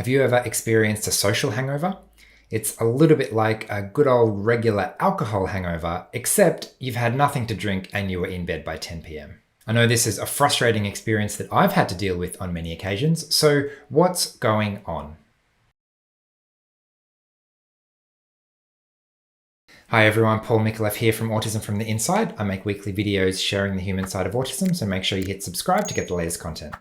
Have you ever experienced a social hangover? It's a little bit like a good old regular alcohol hangover, except you've had nothing to drink and you were in bed by 10 p.m. I know this is a frustrating experience that I've had to deal with on many occasions, so what's going on? Hi everyone, Paul Mikolev here from Autism from the Inside. I make weekly videos sharing the human side of autism, so make sure you hit subscribe to get the latest content.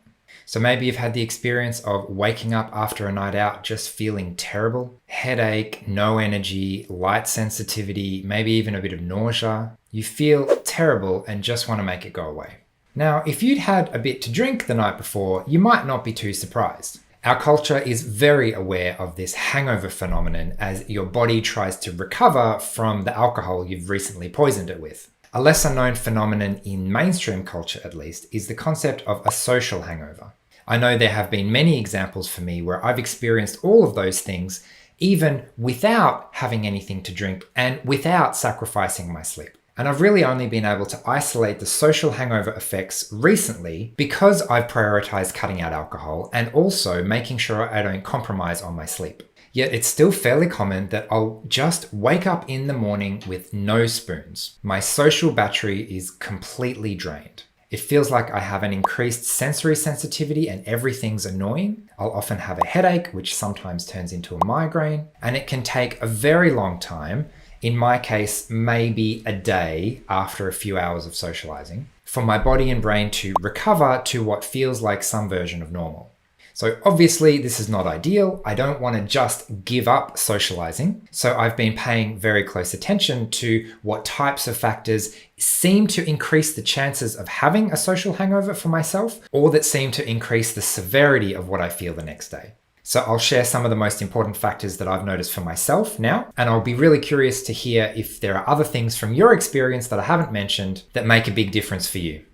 So maybe you've had the experience of waking up after a night out just feeling terrible, headache, no energy, light sensitivity, maybe even a bit of nausea. You feel terrible and just want to make it go away. Now, if you'd had a bit to drink the night before, you might not be too surprised. Our culture is very aware of this hangover phenomenon as your body tries to recover from the alcohol you've recently poisoned it with. A lesser known phenomenon in mainstream culture, at least, is the concept of a social hangover. I know there have been many examples for me where I've experienced all of those things even without having anything to drink and without sacrificing my sleep. And I've really only been able to isolate the social hangover effects recently because I've prioritized cutting out alcohol and also making sure I don't compromise on my sleep. Yet it's still fairly common that I'll just wake up in the morning with no spoons. My social battery is completely drained. It feels like I have an increased sensory sensitivity and everything's annoying. I'll often have a headache, which sometimes turns into a migraine, and it can take a very long time, in my case, maybe a day after a few hours of socializing, for my body and brain to recover to what feels like some version of normal. So obviously this is not ideal. I don't want to just give up socializing. So I've been paying very close attention to what types of factors seem to increase the chances of having a social hangover for myself, or that seem to increase the severity of what I feel the next day. So I'll share some of the most important factors that I've noticed for myself now, and I'll be really curious to hear if there are other things from your experience that I haven't mentioned that make a big difference for you.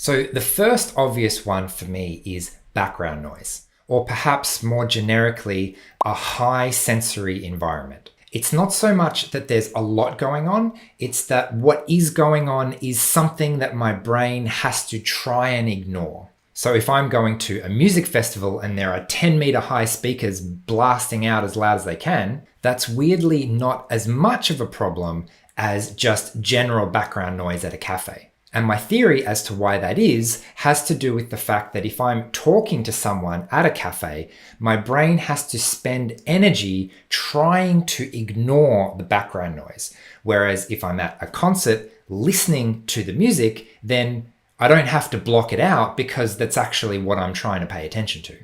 So the first obvious one for me is background noise, or perhaps more generically, a high sensory environment. It's not so much that there's a lot going on, it's that what is going on is something that my brain has to try and ignore. So if I'm going to a music festival and there are 10-meter high speakers blasting out as loud as they can, that's weirdly not as much of a problem as just general background noise at a cafe. And my theory as to why that is has to do with the fact that if I'm talking to someone at a cafe, my brain has to spend energy trying to ignore the background noise. Whereas if I'm at a concert listening to the music, then I don't have to block it out because that's actually what I'm trying to pay attention to.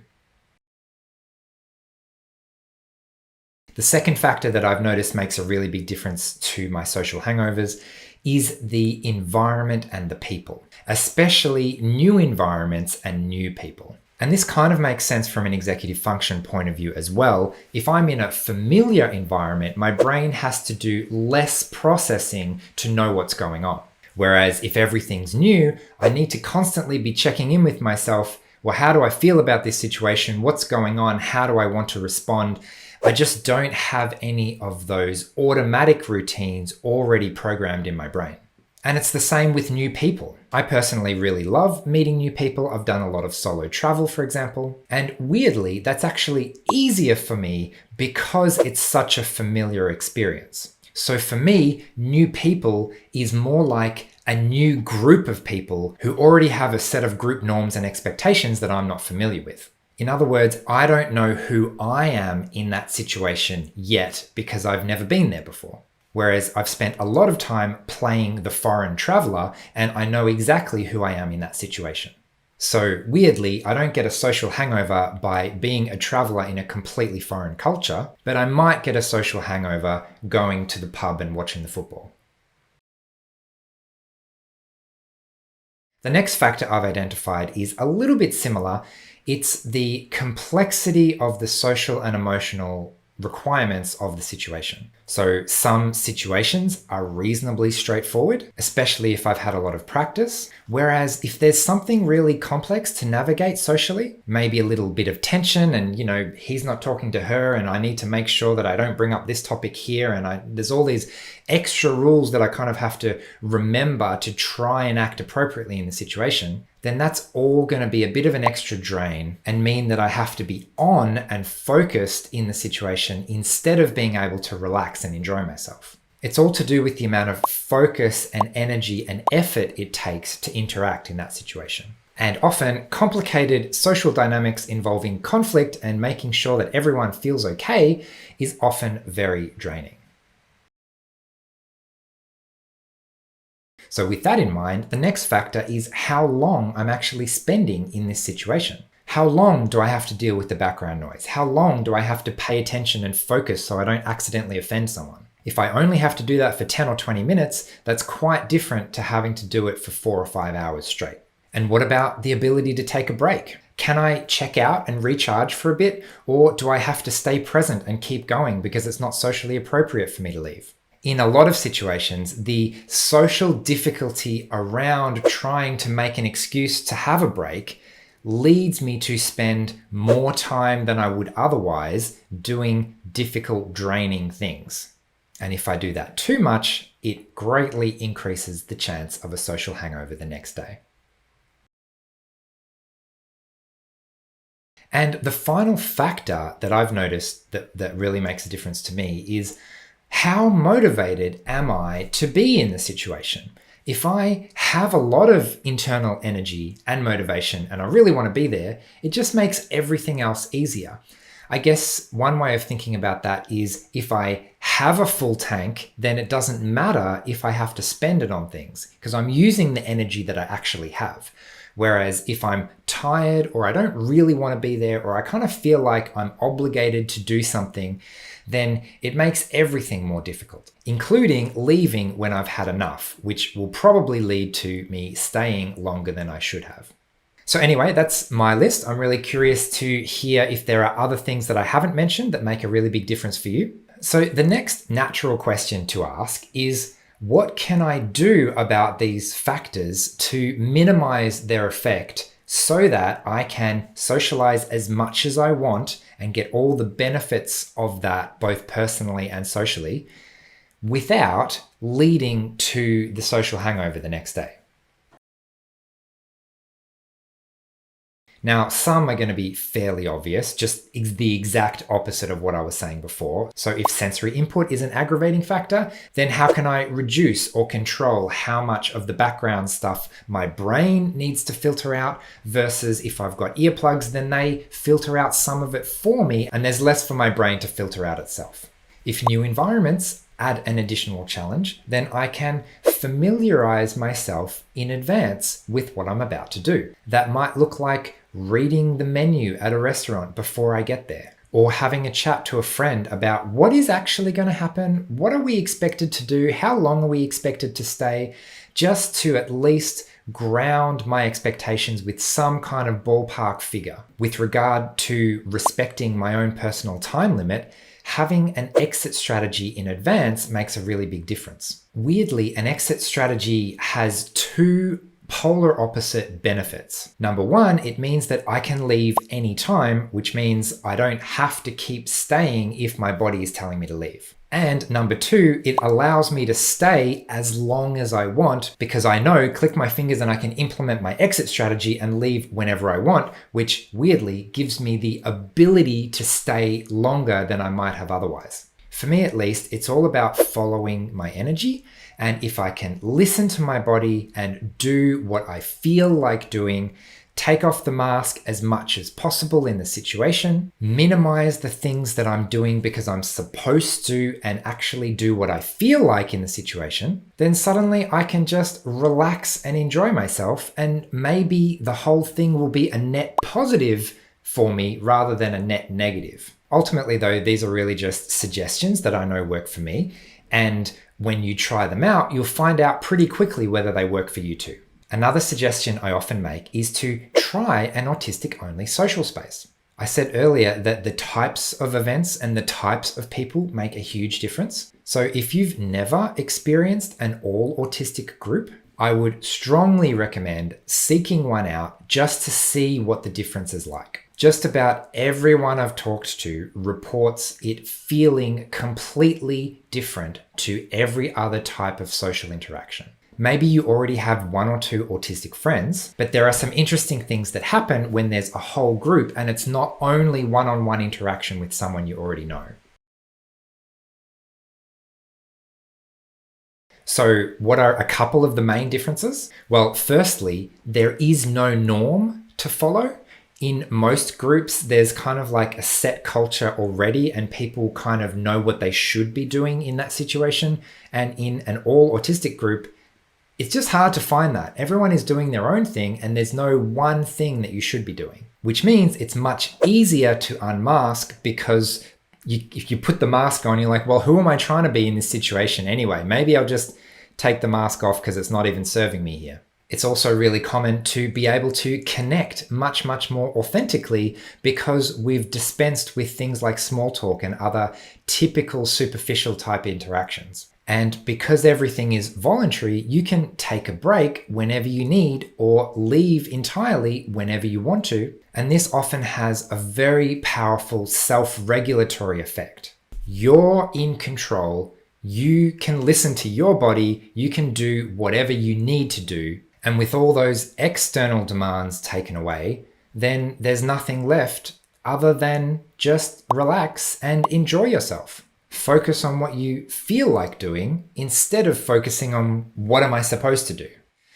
The second factor that I've noticed makes a really big difference to my social hangovers is the environment and the people, especially new environments and new people. And this kind of makes sense from an executive function point of view as well. If I'm in a familiar environment, my brain has to do less processing to know what's going on. Whereas if everything's new, I need to constantly be checking in with myself. Well, how do I feel about this situation? What's going on? How do I want to respond? I just don't have any of those automatic routines already programmed in my brain. And it's the same with new people. I personally really love meeting new people. I've done a lot of solo travel, for example. And weirdly, that's actually easier for me because it's such a familiar experience. So for me, new people is more like a new group of people who already have a set of group norms and expectations that I'm not familiar with. In other words, I don't know who I am in that situation yet because I've never been there before. Whereas I've spent a lot of time playing the foreign traveler and I know exactly who I am in that situation. So weirdly, I don't get a social hangover by being a traveler in a completely foreign culture, but I might get a social hangover going to the pub and watching the football. The next factor I've identified is a little bit similar. It's the complexity of the social and emotional requirements of the situation. So some situations are reasonably straightforward, especially if I've had a lot of practice. Whereas if there's something really complex to navigate socially, maybe a little bit of tension and, he's not talking to her and I need to make sure that I don't bring up this topic here. And there's all these extra rules that I kind of have to remember to try and act appropriately in the situation, then that's all going to be a bit of an extra drain and mean that I have to be on and focused in the situation instead of being able to relax and enjoy myself. It's all to do with the amount of focus and energy and effort it takes to interact in that situation. And often, complicated social dynamics involving conflict and making sure that everyone feels okay is often very draining. So with that in mind, the next factor is how long I'm actually spending in this situation. How long do I have to deal with the background noise? How long do I have to pay attention and focus so I don't accidentally offend someone? If I only have to do that for 10 or 20 minutes, that's quite different to having to do it for 4 or 5 hours straight. And what about the ability to take a break? Can I check out and recharge for a bit, or do I have to stay present and keep going because it's not socially appropriate for me to leave? In a lot of situations, the social difficulty around trying to make an excuse to have a break leads me to spend more time than I would otherwise doing difficult, draining things. And if I do that too much, it greatly increases the chance of a social hangover the next day. And the final factor that I've noticed that really makes a difference to me is how motivated am I to be in the situation? If I have a lot of internal energy and motivation and I really want to be there, it just makes everything else easier. I guess one way of thinking about that is if I have a full tank, then it doesn't matter if I have to spend it on things because I'm using the energy that I actually have. Whereas if I'm tired or I don't really want to be there or I kind of feel like I'm obligated to do something, then it makes everything more difficult, including leaving when I've had enough, which will probably lead to me staying longer than I should have. So anyway, that's my list. I'm really curious to hear if there are other things that I haven't mentioned that make a really big difference for you. So the next natural question to ask is, what can I do about these factors to minimize their effect so that I can socialize as much as I want and get all the benefits of that, both personally and socially, without leading to the social hangover the next day? Now, some are going to be fairly obvious, just the exact opposite of what I was saying before. So if sensory input is an aggravating factor, then how can I reduce or control how much of the background stuff my brain needs to filter out versus if I've got earplugs, then they filter out some of it for me and there's less for my brain to filter out itself. If new environments add an additional challenge, then I can familiarize myself in advance with what I'm about to do. That might look like reading the menu at a restaurant before I get there, or having a chat to a friend about what is actually going to happen, what are we expected to do, how long are we expected to stay, just to at least ground my expectations with some kind of ballpark figure. With regard to respecting my own personal time limit, having an exit strategy in advance makes a really big difference. Weirdly, an exit strategy has two polar opposite benefits. Number one, it means that I can leave anytime, which means I don't have to keep staying if my body is telling me to leave. And number two, it allows me to stay as long as I want because I know, click my fingers and I can implement my exit strategy and leave whenever I want, which weirdly gives me the ability to stay longer than I might have otherwise. For me at least, it's all about following my energy. And if I can listen to my body and do what I feel like doing, take off the mask as much as possible in the situation, minimize the things that I'm doing because I'm supposed to and actually do what I feel like in the situation, then suddenly I can just relax and enjoy myself, and maybe the whole thing will be a net positive for me rather than a net negative. Ultimately though, these are really just suggestions that I know work for me, and when you try them out, you'll find out pretty quickly whether they work for you too. Another suggestion I often make is to try an autistic-only social space. I said earlier that the types of events and the types of people make a huge difference. So if you've never experienced an all autistic group, I would strongly recommend seeking one out just to see what the difference is like. Just about everyone I've talked to reports it feeling completely different to every other type of social interaction. Maybe you already have one or two autistic friends, but there are some interesting things that happen when there's a whole group and it's not only one-on-one interaction with someone you already know. So what are a couple of the main differences? Well, firstly, there is no norm to follow. In most groups, there's kind of like a set culture already and people kind of know what they should be doing in that situation. And in an all autistic group, it's just hard to find that. Everyone is doing their own thing and there's no one thing that you should be doing, which means it's much easier to unmask because if you put the mask on, you're like, well, who am I trying to be in this situation anyway? Maybe I'll just take the mask off because it's not even serving me here. It's also really common to be able to connect much, much more authentically because we've dispensed with things like small talk and other typical superficial type interactions. And because everything is voluntary, you can take a break whenever you need or leave entirely whenever you want to. And this often has a very powerful self-regulatory effect. You're in control. You can listen to your body. You can do whatever you need to do. And with all those external demands taken away, then there's nothing left other than just relax and enjoy yourself. Focus on what you feel like doing instead of focusing on what am I supposed to do.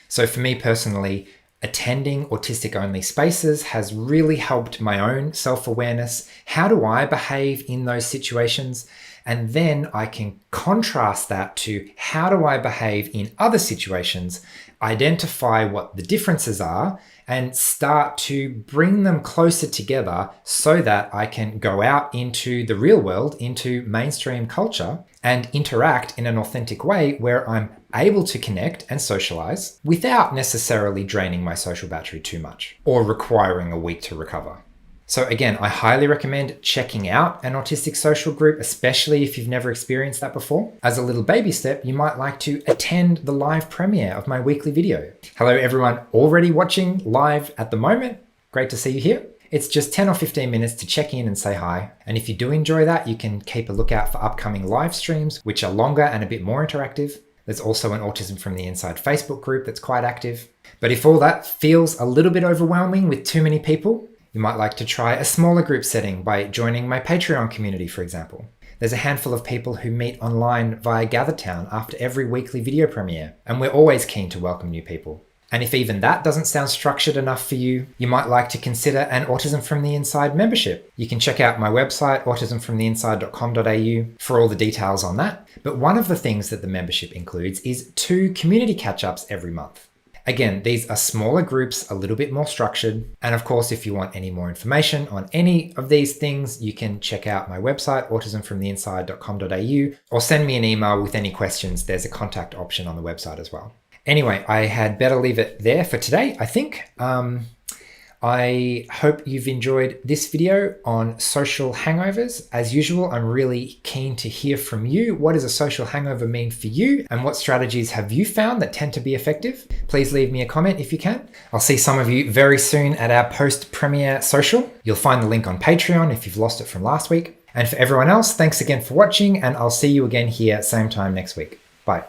So for me personally, attending autistic-only spaces has really helped my own self-awareness. How do I behave in those situations? And then I can contrast that to how do I behave in other situations, identify what the differences are, and start to bring them closer together so that I can go out into the real world, into mainstream culture, and interact in an authentic way where I'm able to connect and socialize without necessarily draining my social battery too much or requiring a week to recover. So again, I highly recommend checking out an autistic social group, especially if you've never experienced that before. As a little baby step, you might like to attend the live premiere of my weekly video. Hello everyone already watching live at the moment. Great to see you here. It's just 10 or 15 minutes to check in and say hi. And if you do enjoy that, you can keep a lookout for upcoming live streams, which are longer and a bit more interactive. There's also an Autism from the Inside Facebook group that's quite active. But if all that feels a little bit overwhelming with too many people, you might like to try a smaller group setting by joining my Patreon community, for example. There's a handful of people who meet online via GatherTown after every weekly video premiere, and we're always keen to welcome new people. And if even that doesn't sound structured enough for you, you might like to consider an Autism from the Inside membership. You can check out my website, autismfromtheinside.com.au, for all the details on that. But one of the things that the membership includes is 2 community catch-ups every month. Again, these are smaller groups, a little bit more structured. And of course, if you want any more information on any of these things, you can check out my website, autismfromtheinside.com.au, or send me an email with any questions. There's a contact option on the website as well. Anyway, I had better leave it there for today, I think. I hope you've enjoyed this video on social hangovers. As usual, I'm really keen to hear from you. What does a social hangover mean for you? And what strategies have you found that tend to be effective? Please leave me a comment if you can. I'll see some of you very soon at our post-premiere social. You'll find the link on Patreon if you've lost it from last week. And for everyone else, thanks again for watching, and I'll see you again here same time next week. Bye.